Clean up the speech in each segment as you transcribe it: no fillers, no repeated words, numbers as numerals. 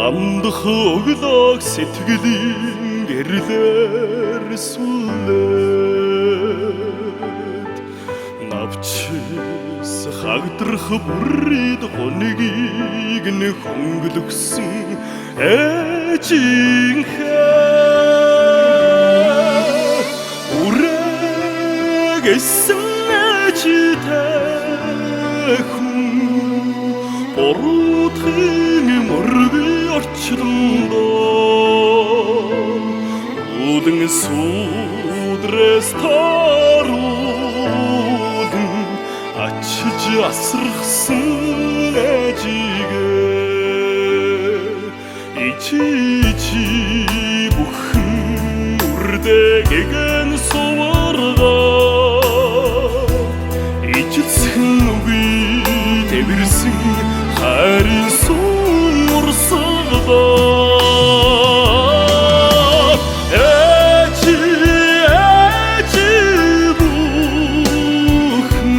Амдах өглөөг сэтгэлийн гэрлээр сүлээд навчис хагдрах бүрид гоныгийг нь хөнгөлгсөн ээжийнхээ үрээгээсэн ээжтэй хүн боруудхын мөргий орчлондоо үүдэн сүдрээс таруулан ачиж асрахсан ээжигээ ичи бүхэн үрдээгэн суваргаа ичилсэн үгүй тэвэрсэн харин сумурсагdaa ээжи бүхэн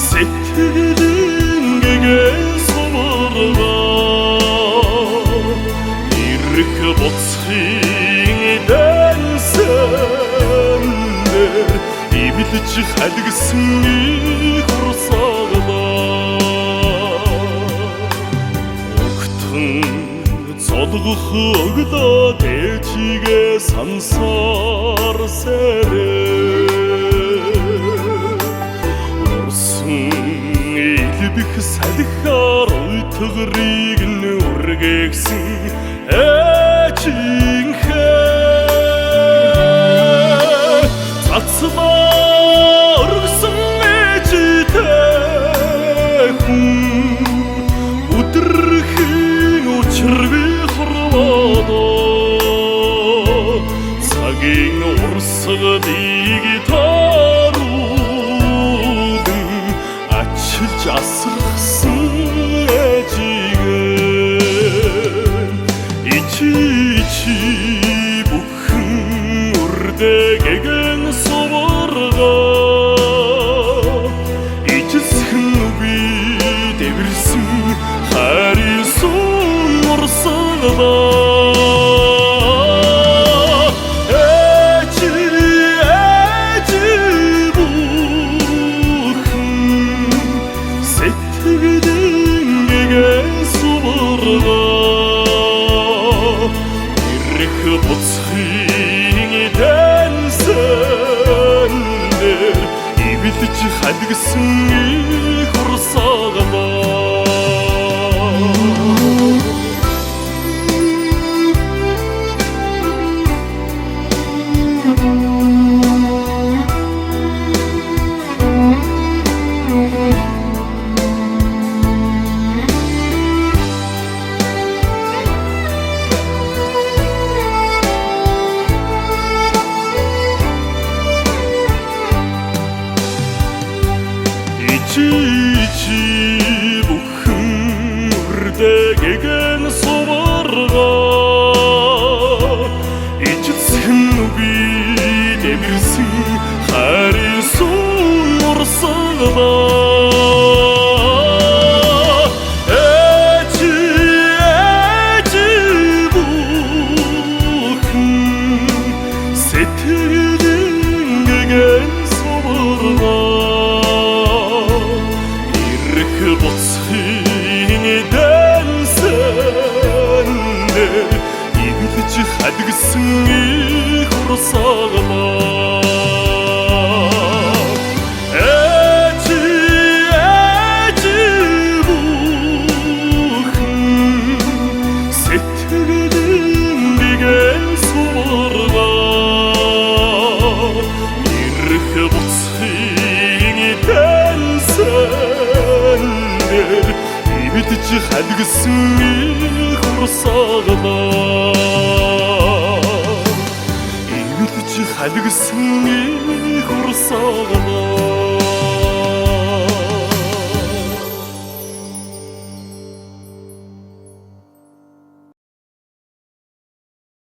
сэтгэлийн гэгээ суваргаа ирэх боцхын дэнсэндэр ивэлж халгсан их Цолгох өглөө дэжигээ сансаар сэрээ Урсан илбэх салхиар уйтгарыг нь үргээгсэн ээжийнхээ цацмаа өргсөн ээжтэй хүн өдрөхийн учиргүй цагийн урсгалыг таруулан ачилж асрахсан ээжигээ ичи бүхэн үрдээгэн суваргаа ичилсэн үгүй дэвэрсэн харин сумурсагdaa Буцхын дэнсэндэр ивэлж халгсан их урсгалаа ичи бүхэн үрдээгэн суваргаа ичилсэн үгүй дэвэрсэн харин сумурсагdaa ээжи бүхэн сэтгэлийн гэгээ суваргаа боцхын дэнсэндэр ивэлж халгсан их урсгалаа ээжи бүхэн сэтгэлийн гэгээ суваргаа ирэх боцхын дэнсэндэр ивэлж халгсан их урсгалаа ивэлж халгсан их урсгалаа